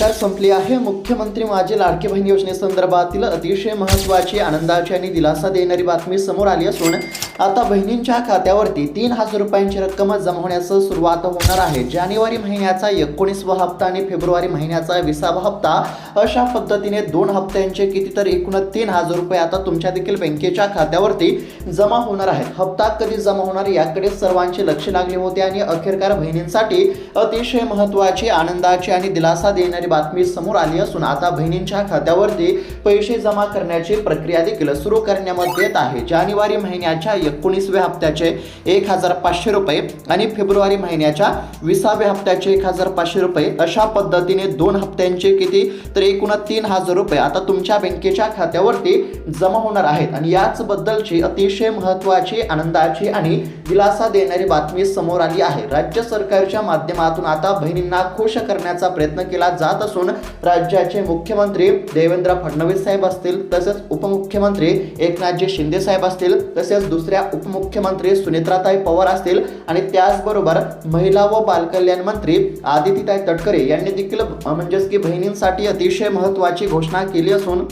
सरकार संपली आहे. मुख्यमंत्री माझी लाडकी बहीण योजनेसंदर्भातील अतिशय महत्त्वाची, आनंदाची आणि दिलासा देणारी बातमी समोर आली असून आता बहिणींच्या खात्यावरती 3,000 रुपयांची रक्कम जमा होण्यास सुरुवात होणार आहे. जानेवारी महिन्याचा 19वा हप्ता आणि फेब्रुवारी महिन्याचा 20वा हप्ता अशा पद्धतीने 2 हप्त्यांचे किती तर एकूण 3,000 रुपये आता तुमच्या देखील बँकेच्या खात्यावरती जमा होणार आहेत. हप्ता कधी जमा होणार याकडे सर्वांचे लक्ष लागले होते आणि अखेरकार बहिणींसाठी अतिशय महत्त्वाची, आनंदाची आणि दिलासा देणारी बातमी समोर आली असून आता बहिणींच्या खात्यावरती पैसे जमा करण्याची प्रक्रिया देखील सुरू करण्यामध्ये येत आहे. जानेवारी महिन्याच्या 19व्या हप्त्याचे 1,500 रुपये आणि फेब्रुवारी महिन्याच्या 20व्या हप्त्याचे 1,500 रुपये अशा पद्धतीने 2 हप्त्यांचे किती तर एकूण 3,000 रुपये आता तुमच्या बँकेच्या खात्यावरती जमा होणार आहेत. आणि याच बद्दलची अतिशय महत्त्वाची, आनंदाची आणि दिलासा देणारी बातमी समोर आली आहे. राज्य सरकारच्या माध्यमातून आता बहिणींना खुश करण्याचा प्रयत्न केला जात असून राज्याचे मुख्यमंत्री देवेंद्र फडणवीस साहेब असतील, तसेच उपमुख्यमंत्री एकनाथजी शिंदे साहेब असतील, तसेच दुसऱ्या उपमुख्यमंत्री सुनेत्राताई पवार असतील आणि त्याचबरोबर महिला व बालकल्याण मंत्री आदितीताई तटकरे यांनी देखील म्हणजेच की बहिणींसाठी अतिशय महत्त्वाची घोषणा केली असून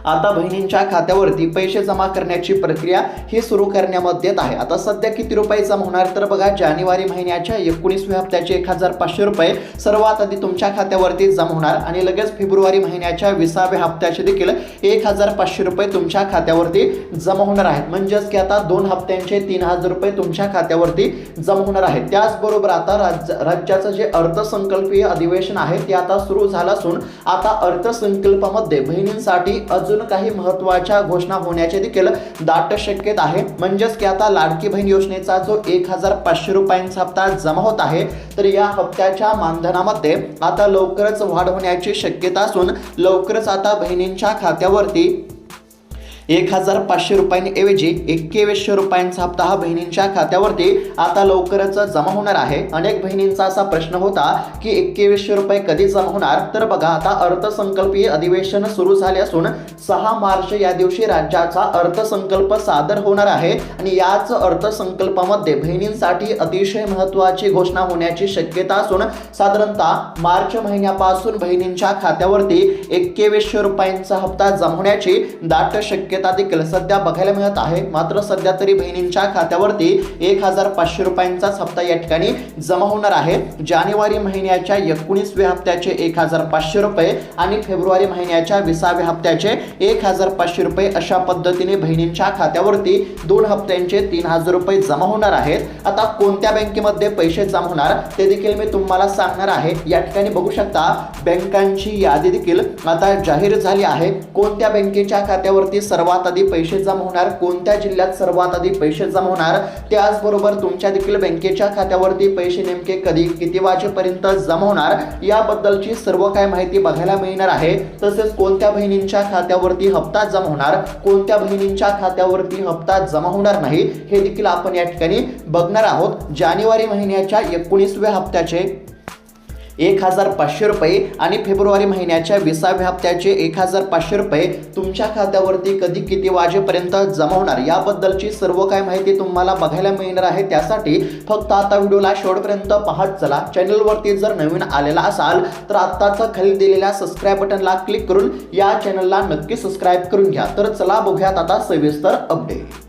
आता बहिणींच्या खात्यावरती पैसे जमा करण्याची प्रक्रिया ही सुरू करण्यामध्ये येत आहे. आता सध्या किती रुपये जमा होणार तर बघा, जानेवारी महिन्याच्या 19व्या हप्त्याचे 1,500 रुपये सर्वात आधी तुमच्या खात्यावरती जमा होणार आणि लगेच फेब्रुवारी महिन्याच्या 20व्या हप्त्याचे देखील 1,500 रुपये तुमच्या खात्यावरती जमा होणार आहेत. म्हणजेच की आता 2 हप्त्यांचे 3,000 रुपये तुमच्या खात्यावरती जमा होणार आहेत. त्याचबरोबर आता राज्याचं जे अर्थसंकल्पीय अधिवेशन आहे ते आता सुरू झालं असून आता अर्थसंकल्पामध्ये बहिणींसाठी अजून काही महत्त्वाच्या घोषणा होण्याचे देखील दाट शक्यता आहे. म्हणजेच की आता लाडकी बहीण योजनेचा जो 1,500 रुपयांचा हप्ता जमा होत आहे तर या हप्त्याच्या मानधनामध्ये आता लवकरच वाढ होण्याची शक्यता असून लवकरच आता बहिणींच्या खात्यावरती 1,500 रुपयांऐवजी 2100 रुपयांचा हप्ता हा बहिणींच्या खात्यावरती आता लवकरच जमा होणार आहे. अनेक बहिणींचा असा प्रश्न होता की 2100 रुपये कधी जमा होणार तर बघा, आता अर्थसंकल्पीय अधिवेशन सुरू झाले असून 6 मार्च या दिवशी राज्याचा अर्थसंकल्प सादर होणार आहे आणि याच अर्थसंकल्पामध्ये बहिणींसाठी अतिशय महत्त्वाची घोषणा होण्याची शक्यता असून साधारणतः मार्च महिन्यापासून बहिणींच्या खात्यावरती 2100 रुपयांचा हप्ता जमा होण्याची दाट शक्यता देखील सध्या बघायला मिळत आहे. मात्र सध्या तरी बहिणींच्या खात्यावरती 1,500 रुपयांचाच हप्ता या ठिकाणी जमा होणार आहे. जानेवारी महिन्याच्या 19व्या हप्त्याचे 1,500 रुपये आणि फेब्रुवारी महिन्याच्या 20व्या हप्त्याचे 1,500 रुपये अशा पद्धतीने बहिणींच्या खात्यावरती 2 हप्त्यांचे 3,000 रुपये जमा होणार आहेत. आता कोणत्या बँकेमध्ये पैसे जमा होणार ते देखील मी तुम्हाला सांगणार आहे. या ठिकाणी बघू शकता बँकांची यादी देखील आता जाहीर झाली आहे. कोणत्या बँकेच्या खात्यावरती सर्वात आधी पैसे जमा होणार, कोणत्या जिल्ह्यात सर्वात आधी पैसे जमा होणार, त्याचबरोबर तुमच्या देखील बँकेच्या खात्यावरती पैसे नेमके कधी, किती वाजेपर्यंत जमा होणार याबद्दलची सर्व काय माहिती बघायला मिळणार आहे. तसेच कोणत्या बहिणींच्या खात्यावरती हप्ता जमा होणार, कोणत्या बहिणींच्या खात्यावरती हप्ता जमा होणार नाही हे देखील आपण या ठिकाणी बघणार आहोत. जानेवारी महिन्याच्या 19व्या हप्त्याचे 1,500 रुपये आणि फेब्रुवारी महिन्याच्या 20व्या हप्त्याचे 1,500 रुपये तुमच्या खात्यावरती कधी, किती वाजेपर्यंत जमा होणार याबद्दलची सर्व काय माहिती तुम्हाला बघायला मिळणार आहे. त्यासाठी फक्त आता व्हिडिओला शेवटपर्यंत पाहत चला. चॅनलवरती जर नवीन आलेला असाल तर आत्ताच खाली दिलेल्या सबस्क्राईब बटनला क्लिक करून या चॅनलला नक्की सबस्क्राईब करून घ्या. तर चला बघूयात आता सविस्तर अपडेट.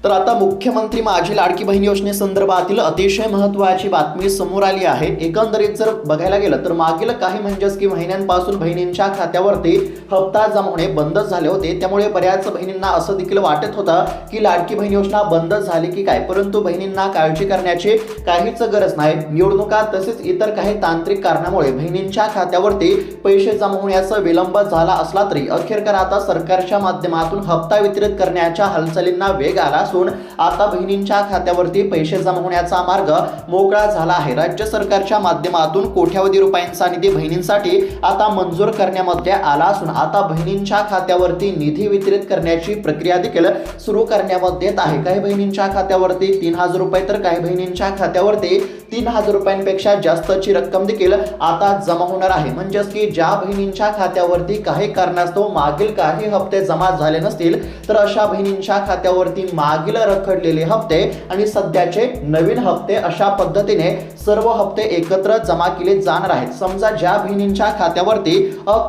तर आता मुख्यमंत्री माझी लाडकी बहीण योजनेसंदर्भातील अतिशय महत्त्वाची बातमी समोर आली आहे. एकंदरीत जर बघायला गेलं तर मागील काही म्हणजेच की महिन्यांपासून बहिणींच्या खात्यावरती हप्ता जमा होणे बंद झाले होते. त्यामुळे बऱ्याच बहिणींना असं देखील वाटत होतं की लाडकी बहीण योजना बंद झाली की काय, परंतु बहिणींना काळजी करण्याची काहीच गरज नाही. निवडणुका तसेच इतर काही तांत्रिक कारणामुळे बहिणींच्या खात्यावरती पैसे जमा होण्याचा विलंब झाला असला तरी अखेरकार आता सरकारच्या माध्यमातून हप्ता वितरित करण्याच्या हालचालींना वेग आला असून आता बहिणींच्या खात्यावरती पैसे जमा होण्याचा मार्ग मोकळा झाला आहे. राज्य सरकारच्या माध्यमातून कोट्यावधी रुपयांचा निधी बहिणींसाठी आता मंजूर करण्यामध्ये आला असून आता बहिणींच्या खात्यावरती निधी वितरित करण्याची प्रक्रिया देखील सुरू करण्यामध्ये येत आहे. काही बहिणींच्या खात्यावरती 3,000 रुपये तर काही बहिणींच्या खात्यावरती 3,000 रुपयांपेक्षा जास्तची रक्कम देखील आता जमा होणार आहे. म्हणजेच की ज्या बहिणींच्या खात्यावरती काही कारणास्तव मागील काही हप्ते जमा झाले नसतील तर अशा बहिणींच्या खात्यावरती मागील रखडलेले हप्ते आणि सध्याचे नवीन हप्ते अशा पद्धतीने सर्व हप्ते एकत्र जमा केले जाणार आहेत. समजा ज्या बहिणींच्या खात्यावरती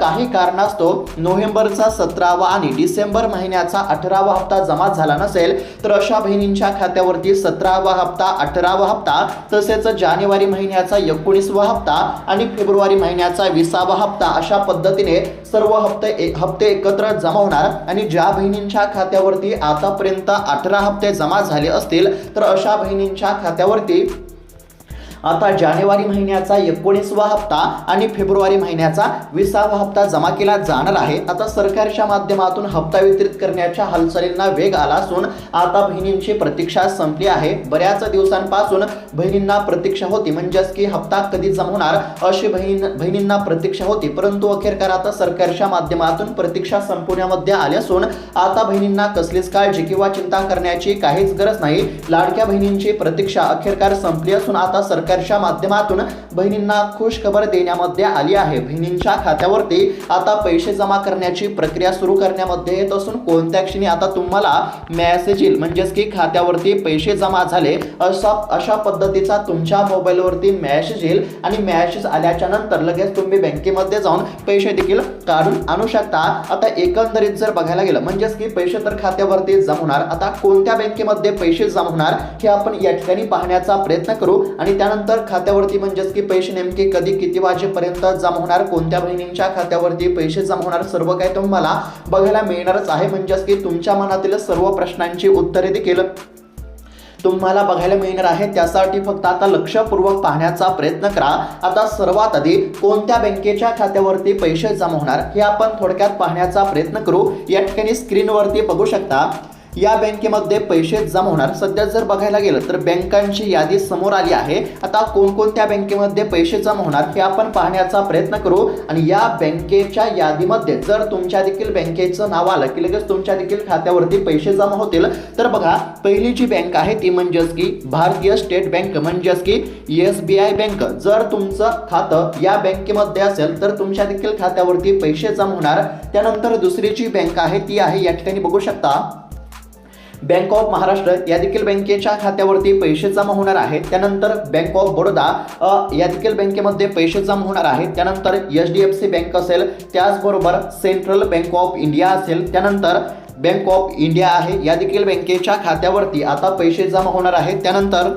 काही कारणास्तव नोव्हेंबरचा 17वा आणि डिसेंबर महिन्याचा 18वा हप्ता जमा झाला नसेल तर अशा बहिणींच्या खात्यावरती 17वा हप्ता, 18वा हप्ता तसेच जानेवारी महिन्याचा 19वा हप्ता आणि फेब्रुवारी महिन्याचा 20वा हप्ता अशा पद्धतीने सर्व हप्ते एकत्र जमा होणार. आणि ज्या बहिणींच्या खात्यावरती आतापर्यंत 18 हप्ते जमा झाले असतील तर अशा बहिणींच्या खात्यावरती आता जानेवारी महिन्याचा 19वा हप्ता आणि फेब्रुवारी महिन्याचा 20वा हप्ता जमा केला जाणार आहे. आता सरकारच्या माध्यमातून हप्ता वितरित करण्याच्या हालचालींना वेग आला असून आता बहिणींची प्रतीक्षा संपली आहे. बऱ्याच दिवसांपासून बहिणींना प्रतीक्षा होती, म्हणजेच की हप्ता कधी जमा होणार अशी बहिणींना प्रतीक्षा होती. परंतु अखेरकार आता सरकारच्या माध्यमातून प्रतीक्षा संपवण्यामध्ये आली असून आता बहिणींना कसलीच काळजी किंवा चिंता करण्याची काहीच गरज नाही. लाडक्या बहिणींची प्रतीक्षा अखेरकार संपली असून आता सरकारच्या माध्यमातून बहिणींना खुश खबर देण्यामध्ये आली आहे. बहिणींच्या खात्यावरती आता पैसे जमा करण्याची प्रक्रिया सुरू करण्यामध्ये येत असून कोणत्या क्षणी आता तुम्हाला मेसेज येईल, म्हणजेच की खात्यावरती पैसे जमा झाले अशा पद्धतीचा तुमच्या मोबाईलवरती मेसेज येईल आणि मेसेज आल्याच्या नंतर लगेच तुम्ही बँकेमध्ये जाऊन पैसे देखील काढून आणू शकता. आता एकंदरीत जर बघायला गेलं म्हणजेच की पैसे तर खात्यावरती जमा होणार. आता कोणत्या बँकेमध्ये पैसे जमा होणार हे आपण या ठिकाणी पाहण्याचा प्रयत्न करू आणि त्यानंतर खात्यावरती म्हणजेच की पैसे नेमके कधी किती वाजेपर्यंत जमा होणार, कोणत्या बहिणींच्या खात्यावरती पैसे जमा होणार, सर्व काही तुम्हाला बघायला मिळणारच आहे. म्हणजेच की तुमच्या मनातील सर्व प्रश्नांची उत्तरे देखील तुम्हाला बघायला मिळणार आहे. त्यासाठी फक्त आता लक्षपूर्वक पाहण्याचा प्रयत्न करा. आता सर्वात आधी कोणत्या बँकेच्या खात्यावरती पैसे जमा होणार हे आपण थोडक्यात पाहण्याचा प्रयत्न करू. या ठिकाणी स्क्रीनवरती बघू शकता या बँकेमध्ये पैसे जमा होणार. सध्या जर बघायला गेलं तर बँकांची यादी समोर आली आहे. आता कोणकोणत्या बँकेमध्ये पैसे जमा होणार हे आपण पाहण्याचा प्रयत्न करू आणि या बँकेच्या यादीमध्ये जर तुमच्या देखील बँकेचं नाव आलं की लगेच तुमच्या देखील खात्यावरती पैसे जमा होतील. तर बघा पहिली जी बँक आहे ती म्हणजेच की भारतीय स्टेट बँक म्हणजेच की SBI बँक. जर तुमचं खातं या बँकेमध्ये असेल तर तुमच्या देखील खात्यावरती पैसे जमा होणार. त्यानंतर दुसरी जी बँक आहे ती आहे या ठिकाणी बघू शकता बँक ऑफ महाराष्ट्र. या देखील बँकेच्या खात्यावरती पैसे जमा होणार आहेत. त्यानंतर बँक ऑफ बडोदा या देखील बँकेमध्ये पैसे जमा होणार आहेत. त्यानंतर HDFC बँक असेल, त्याचबरोबर सेंट्रल बँक ऑफ इंडिया असेल, त्यानंतर बँक ऑफ इंडिया आहे या देखील बँकेच्या खात्यावरती आता पैसे जमा होणार आहेत. त्यानंतर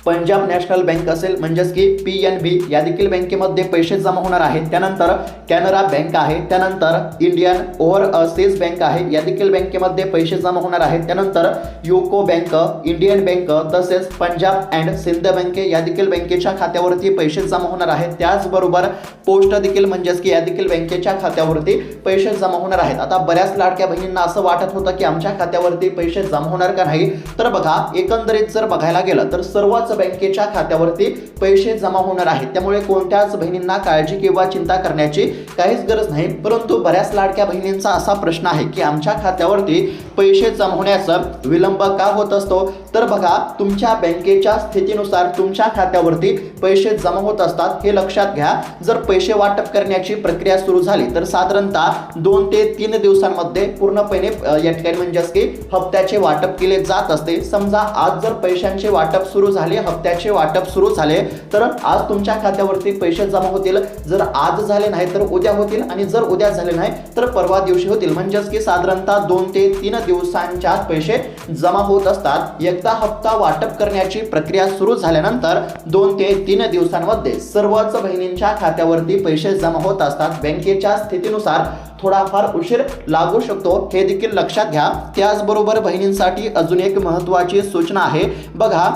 पंजाब नॅशनल बँक असेल म्हणजेच की PNB या देखील बँकेमध्ये पैसे जमा होणार आहेत. त्यानंतर कॅनरा बँक आहे, त्यानंतर इंडियन ओव्हरसीज बँक आहे या देखील बँकेमध्ये पैसे जमा होणार आहेत. त्यानंतर युको बँक, इंडियन बँक तसेच पंजाब अँड सिंध बँक या देखील बँकेच्या खात्यावरती पैसे जमा होणार आहेत. त्याचबरोबर पोस्ट देखील म्हणजेच की या देखील बँकेच्या खात्यावरती पैसे जमा होणार आहेत. आता बऱ्याच लाडक्या बहिणींना असं वाटत होतं की आमच्या खात्यावरती पैसे जमा होणार का नाही, तर बघा एकंदरीत जर बघायला गेलं तर सर्वच बँकेच्या खात्यावरती पैसे जमा होणार आहेत. त्यामुळे कोणत्याच बहिणींना काळजी किंवा चिंता करण्याची काहीच गरज नाही. परंतु बऱ्याच लाडक्या बहिणींचा असा प्रश्न आहे की आमच्या खात्यावरती पैसे जमा होण्याचा विलंब का होत असतो, तर बघा तुमच्या बँकेच्या स्थितीनुसार तुमच्या खात्यावरती पैसे जमा होत असतात हे लक्षात घ्या. जर पैसे वाटप करण्याची प्रक्रिया सुरू झाली तर साधारणतः 2 ते 3 दिवसांमध्ये पूर्णपणे या ठिकाणी म्हणजेच की हप्त्याचे वाटप केले जात असते. समजा आज जर पैशांचे वाटप सुरू झाले, हप्त्याचे वाटप सुरू झाले तर आज तुमच्या खात्यावरती पैसे जमा होतील. जर आज झाले नाही तर उद्या होतील आणि जर उद्या झाले नाही तर परवा दिवशी होतील. म्हणजेच की साधारणतः 2 ते 3 दिवसांच्या पैसे जमा होत असतात. एकदा हप्ता वाटप करण्याची प्रक्रिया सुरू झाल्यानंतर 2 ते 3 दिवसांमध्ये सर्वच बहिणींच्या खात्यावरती पैसे जमा होत असतात. बँकेच्या स्थितीनुसार थोडाफार उशीर लागू शकतो हे देखील लक्षात घ्या. त्याचबरोबर बहिणींसाठी अजून एक महत्त्वाची सूचना आहे. बघा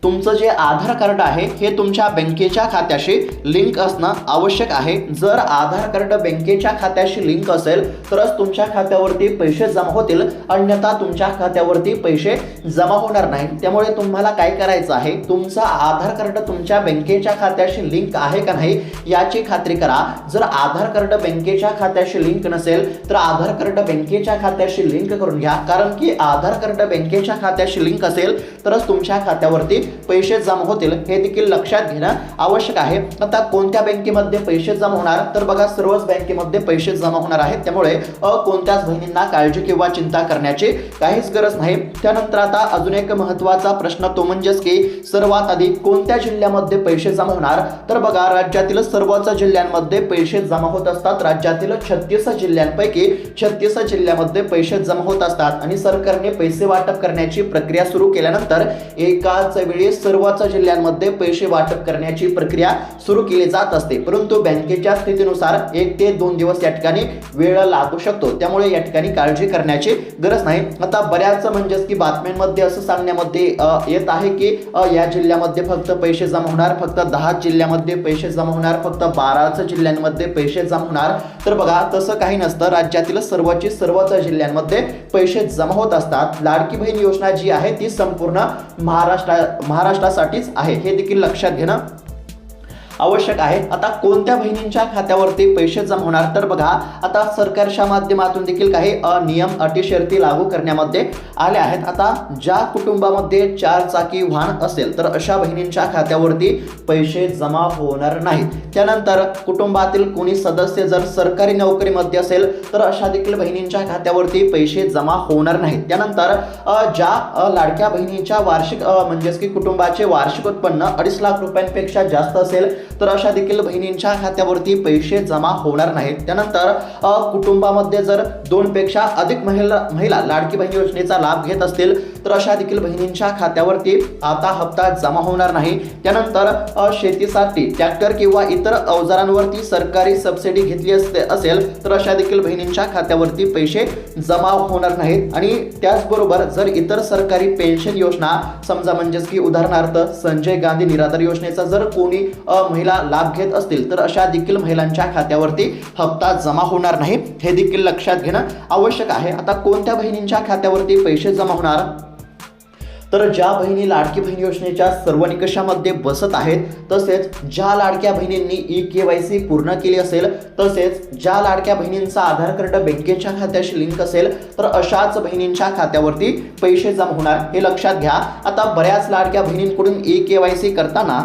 तुमचं जे आधार कार्ड आहे हे तुमच्या बँकेच्या खात्याशी लिंक असणं आवश्यक आहे. जर आधार कार्ड बँकेच्या खात्याशी लिंक असेल तरच तुमच्या खात्यावरती पैसे जमा होतील, अन्यथा तुमच्या खात्यावरती पैसे जमा होणार नाही. त्यामुळे तुम्हाला काय करायचं आहे, तुमचा आधार कार्ड तुमच्या बँकेच्या खात्याशी लिंक आहे का नाही याची खात्री करा. जर आधार कार्ड बँकेच्या खात्याशी लिंक नसेल तर आधार कार्ड बँकेच्या खात्याशी लिंक करून घ्या. कारण की आधार कार्ड बँकेच्या खात्याशी लिंक असेल तरच तुमच्या खात्यावरती पैसे जमा होतील हे देखील लक्षात घेणं आवश्यक आहे। आता कोणत्या बँकेमध्ये पैसे जमा होणार, तर बघा सर्वच बँकेमध्ये पैसे जमा होणार आहेत, त्यामुळे कोणत्याच बहिणींना काळजी किंवा चिंता करण्याची काहीच गरज नाही। त्यानंतर आता अजून एक महत्त्वाचा प्रश्न तो म्हणजेच की सर्वात आधी कोणत्या जिल्ह्यामध्ये पैसे जमा होणार, तर बघा राज्यातील सर्वच जिल्ह्यांमध्ये पैसे जमा होत असतात। राज्यातील 36 जिल्ह्यांपैकी 36 जिल्ह्यामध्ये पैसे जमा होत असतात आणि सरकारने पैसे वाटप करण्याची प्रक्रिया सुरू केल्यानंतर एकाच वेळी सर्वच जिल्ह्यांमध्ये पैसे वाटप करण्याची प्रक्रिया सुरू केली जात असते, परंतु बँकेच्या स्थितीनुसार 1 ते 2 दिवस या ठिकाणी वेळ लागू शकतो, त्यामुळे या ठिकाणी काळजी करण्याची गरज नाही। आता बऱ्याच म्हणजेच की बातम्यांमध्ये असं सांगण्यामध्ये येत आहे की या जिल्ह्यामध्ये फक्त पैसे जमा होणार, फक्त 10 जिल्ह्यामध्ये पैसे जमा होणार, फक्त 12 जिल्ह्यांमध्ये पैसे जमा होणार, तर बघा तसं काही नसतं। राज्यातील सर्वच जिल्ह्यांमध्ये पैसे जमा होत असतात। लाडकी बहीण योजना जी आहे ती संपूर्ण महाराष्ट्रासाठीच आहे, हे देखील लक्षात घेणं आवश्यक आहे। आता कोणत्या बहिणींच्या खात्यावरती पैसे जमा होणार, तर बघा आता सरकारच्या माध्यमातून देखील काही नियम अटी शर्ती लागू करण्यामध्ये आले आहेत। आता ज्या कुटुंबामध्ये 4 चाकी वाहन असेल तर अशा बहिणींच्या खात्यावरती पैसे जमा होणार नाहीत। त्यानंतर कुटुंबातील कोणी सदस्य जर सरकारी नोकरीमध्ये असेल तर अशा देखील बहिणींच्या खात्यावरती पैसे जमा होणार नाहीत। त्यानंतर ज्या लाडक्या बहिणीच्या वार्षिक म्हणजेच की कुटुंबाचे वार्षिक उत्पन्न 2.5 लाख रुपयांपेक्षा जास्त असेल तर अशा देखील बहिणींच्या खात्यावरती पैसे जमा होणार नाहीत। त्यानंतर कुटुंबामध्ये जर 2 पेक्षा अधिक महिला लाडकी बहीण योजनेचा लाभ घेत असतील तर अशा देखील बहिणींच्या खात्यावरती आता हप्ता जमा होणार नाही। त्यानंतर शेतीसाठी ट्रॅक्टर किंवा इतर अवजारांवरती सरकारी सबसिडी घेतली असेल तर अशा देखील बहिणींच्या खात्यावरती पैसे जमा होणार नाहीत। आणि त्याचबरोबर जर इतर सरकारी पेन्शन योजना समजा म्हणजेच की उदाहरणार्थ संजय गांधी निराधार योजनेचा जर कोणी महिला लाभ घेत असतील तर अशा देखील महिलांच्या खात्यावरती हप्ता जमा होणार नाही, हे देखील लक्षात घेणं आवश्यक आहे। आता कोणत्या बहिणींच्या खात्यावरती पैसे जमा होणार, तर ज्या बहिणी लाडकी बहीण योजनेच्या सर्व निकषामध्ये बसत आहेत, तसेच ज्या लाडक्या बहिणींनी EKYC पूर्ण केली असेल, तसेच ज्या लाडक्या बहिणींचा आधार कार्ड बँकेच्या खात्याशी लिंक असेल तर अशाच बहिणींच्या खात्यावरती पैसे जमा होणार, हे लक्षात घ्या। आता बऱ्याच लाडक्या बहिणींकडून EKYC करताना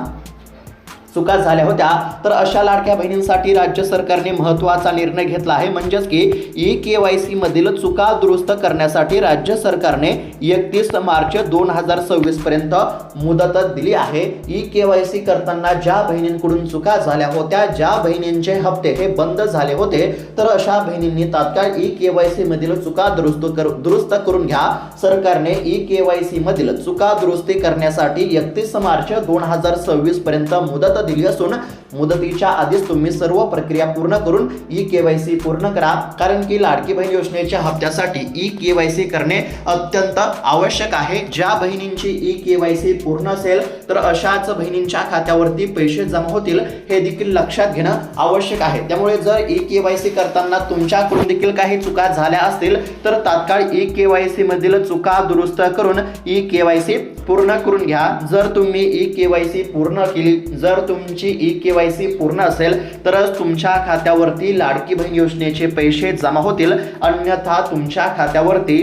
चुका झाल्या होत्या, तर अशा लाडक्या बहिणींसाठी राज्य सरकारने महत्त्वाचा निर्णय घेतला आहे, म्हणजेच की EKYC मधील चुका दुरुस्त करण्यासाठी राज्य सरकारने 31 मार्च 2026 पर्यंत मुदत दिली आहे। EKYC करताना ज्या बहिणींकडून चुका झाल्या होत्या, ज्या बहिणींचे हप्ते हे बंद झाले होते, तर अशा बहिणींनी तात्काळ EKYC मधील चुका दुरुस्त करून घ्या। सरकारने EKYC मधील चुका दुरुस्ती करण्यासाठी 31 मार्च 2026 पर्यंत मुदत दिली असून मुदतीच्या आधीच तुम्ही सर्व प्रक्रिया पूर्ण करून EKYC पूर्ण करा, कारण की लाडकी बहीण योजनेच्या हप्त्यासाठी EKYC करणे अत्यंत आवश्यक आहे। ज्या बहिणींची EKYC पूर्ण असेल तर अशाच बहिणींच्या खात्यावरती पैसे जमा होतील, हे देखील लक्षात घेणं आवश्यक आहे। त्यामुळे जर EKYC करताना तुमच्याकडून देखील काही चुका झाल्या असतील तर तात्काळ EKYC मधील चुका दुरुस्त करून EKYC पूर्ण करून घ्या। जर तुम्ही EKYC पूर्ण केली, जर तुमची EKYC पूर्ण असेल तरच तुमच्या खात्यावरती लाडकी बहीण योजनेचे पैसे जमा होतील, अन्यथा तुमच्या खात्यावरती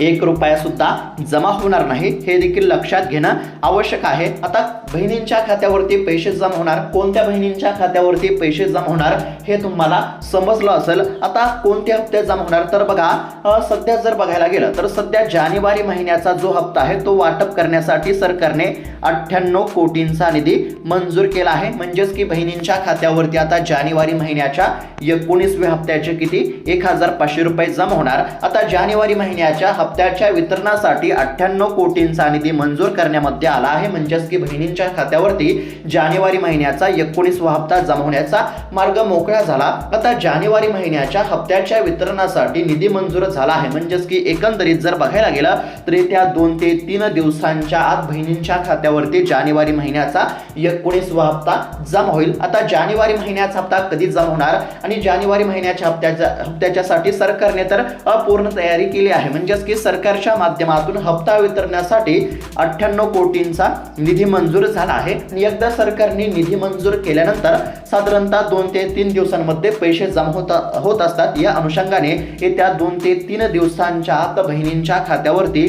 1 रुपया सुद्धा जमा होणार नाही, हे देखील लक्षात घेणं आवश्यक आहे। आता बहिणींच्या खात्यावरती पैसे जमा होणार, कोणत्या बहिणींच्या खात्यावरती पैसे जमा होणार हे तुम्हाला समजलं असेल। आता कोणते हप्ते जमा होणार, तर बघा सध्या जर बघायला गेलं तर सध्या जानेवारी महिन्याचा जो हप्ता आहे तो वाटप करण्यासाठी सरकारने 98 कोटींचा निधी मंजूर केला आहे, म्हणजेच की बहिणींच्या खात्यावरती आता जानेवारी महिन्याच्या 19व्या हप्त्याचे किती 1500 रुपये जमा होणार। आता जानेवारी महिन्याच्या हप्त्याच्या वितरणासाठी 98 कोटींचा निधी मंजूर करण्यामध्ये आला आहे, म्हणजेच की बहिणींच्या खात्यावरती जानेवारी महिन्याचा 19वा हप्ता जमा होण्याचा मार्ग मोकळा झाला। आता जानेवारी महिन्याच्या हप्त्याच्या वितरणासाठी निधी मंजूर झाला आहे, म्हणजेच की एकंदरीत जर बघायला गेलं तर येत्या 2 ते 3 दिवसांच्या आत बहिणींच्या खात्यावरती जानेवारी महिन्याचा 19वा हप्ता जमा होईल। आता जानेवारी महिन्याचा हप्ता कधी जमा होणार आणि जानेवारी महिन्याच्या हप्त्याच्यासाठी सरकारने तर अपूर्ण तयारी केली आहे, म्हणजेच की सरकारच्या माध्यमातून हप्ता वितरणासाठी 98 कोटींचा निधी मंजूर झाला आहे। आणि एकदा सरकारने निधी मंजूर केल्यानंतर साधारणतः 2 ते 3 दिवसांमध्ये पैसे जमा होत असतात। या अनुषंगाने येत्या 2 ते 3 दिवसांच्या आत बहिणींच्या खात्यावरती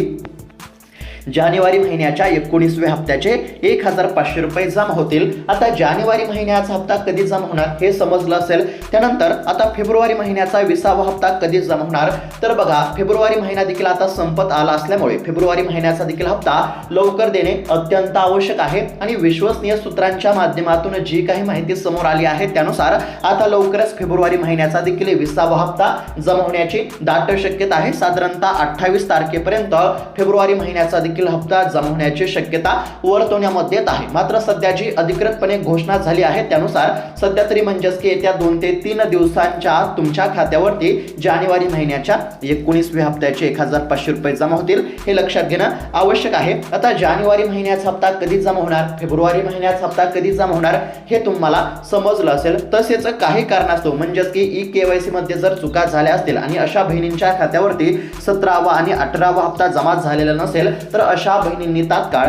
जानेवारी महिन्याच्या 19व्या हप्त्याचे 1500 रुपये जमा होतील। आता जानेवारी महिन्याचा हप्ता कधी जमा होणार हे समजलं असेल। त्यानंतर आता फेब्रुवारी महिन्याचा 20वा हप्ता कधी जमा होणार, तर बघा फेब्रुवारी महिना देखील आता संपत आला असल्यामुळे फेब्रुवारी महिन्याचा देखील हप्ता लवकर देणे अत्यंत आवश्यक आहे। आणि विश्वसनीय सूत्रांच्या माध्यमातून जी काही माहिती समोर आली आहे त्यानुसार आता लवकरच फेब्रुवारी महिन्याचा देखील 20वा हप्ता जमा होण्याची दाट शक्यता आहे। साधारणतः 28 तारखेपर्यंत फेब्रुवारी महिन्याचा देखील हप्ता जमा होण्याची शक्यता वर्तवण्यामध्ये येत आहे। मात्र सध्या जी अधिकृतपणे घोषणा झाली आहे त्यानुसार सध्या तरी म्हणजेच की येत्या 2 ते 3 दिवसांच्या आत तुमच्या खात्यावरती जानेवारी महिन्याच्या 19व्या हप्त्याचे 1500 रुपये जमा होतील, हे लक्षात घेणं आवश्यक आहे। आता जानेवारी महिन्याचा हप्ता कधी जमा होणार, फेब्रुवारी महिन्याचा हप्ता कधी जमा होणार हे तुम्हाला समजलं असेल। तसेच काही कारणास्तव म्हणजेच की ई-केवायसी मध्ये जर चुका झाल्या असतील आणि अशा बहिणींच्या खात्यावरती 17वा आणि 18वा हप्ता जमा झालेला नसेल तर अशा बहिणींनी तात्काळ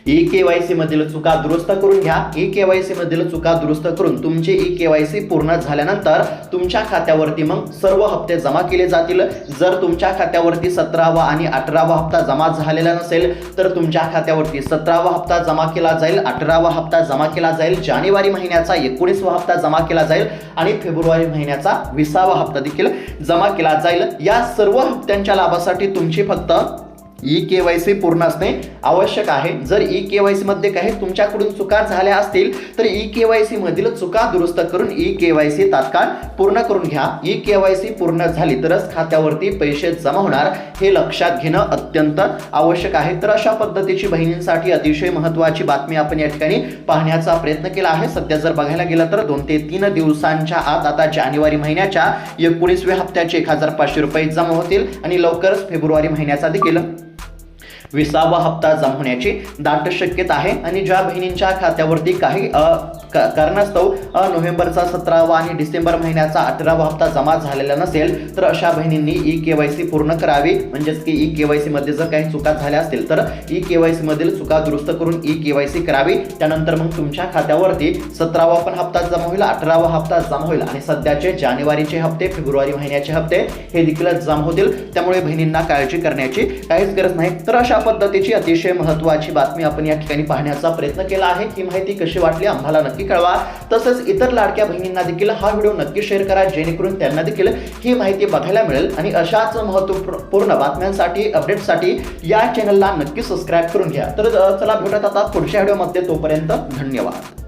ई-केवायसी मधील चुका दुरुस्त करून घ्या। ई-केवायसी मधील चुका दुरुस्त करून तुमची ई-केवायसी पूर्ण झाल्यानंतर तुमच्या खात्यावरती मग सर्व हप्ते जमा केले जातील। जर तुमच्या खात्यावरती 17वा आणि 18वा हप्ता जमा झालेला नसेल तर तुमच्या खात्यावरती 17वा हप्ता जमा केला जाईल, 18वा हप्ता जमा केला जाईल, जानेवारी महिन्याचा 19वा हप्ता जमा केला जाईल आणि फेब्रुवारी महिन्याचा 20वा हप्ता देखील जमा केला जाईल। या सर्व हप्त्यांच्या लाभासाठी तुमची फक्त ई-केवायसी पूर्ण असणे आवश्यक आहे। जर ई-केवायसी मध्ये काही तुमच्याकडून चुका झाल्या असतील तर ई-केवायसी मधील चुका दुरुस्त करून ई-केवायसी तात्काळ पूर्ण करून घ्या। ई-केवायसी पूर्ण झाली तरच खात्यावरती पैसे जमा होणार, हे लक्षात घेणं अत्यंत आवश्यक आहे। तर अशा पद्धतीची बहिणींसाठी अतिशय महत्त्वाची बातमी आपण या ठिकाणी पाहण्याचा प्रयत्न केला आहे। सध्या जर बघायला गेलं तर 2 ते 3 दिवसांच्या आत आता जानेवारी महिन्याच्या 19व्या हप्त्याचे 1500 रुपये जमा होतील आणि लवकरच फेब्रुवारी महिन्याचा देखील 20वा हप्ता जमा होण्याची दाट शक्यता आहे। आणि ज्या बहिणींच्या खात्यावरती काही कारणास्तव नोव्हेंबरचा 17वा आणि डिसेंबर महिन्याचा 18वा हप्ता जमा झालेला नसेल तर अशा बहिणींनी ई-केवायसी पूर्ण करावी। म्हणजेच की ई-केवायसी मध्ये जर काही चुका झाल्या असतील तर ई-केवायसी मधील चुका दुरुस्त करून ई-केवायसी करावी। त्यानंतर मग तुमच्या खात्यावरती 17वा पण हप्ता जमा होईल, 18वा हप्ता जमा होईल आणि सध्याचे जानेवारीचे हप्ते, फेब्रुवारी महिन्याचे हप्ते हे देखील जमा होतील। त्यामुळे बहिणींना काळजी करण्याची काहीच गरज नाही। तर अशा पद्धतीची अतिशय महत्त्वाची बातमी आपण या ठिकाणी पाहण्याचा प्रयत्न केला आहे। ही माहिती कशी वाटली आम्हाला नक्की कळवा। तसेच इतर लाडक्या बहिणींना देखील हा व्हिडिओ नक्की शेअर करा जेणेकरून त्यांना देखील ही माहिती बघायला मिळेल। आणि अशाच महत्त्वपूर्ण बातम्यांसाठी, अपडेटसाठी या चॅनलला नक्की सबस्क्राईब करून घ्या। तर चला भेटूयात आता पुढच्या व्हिडिओमध्ये, तोपर्यंत धन्यवाद।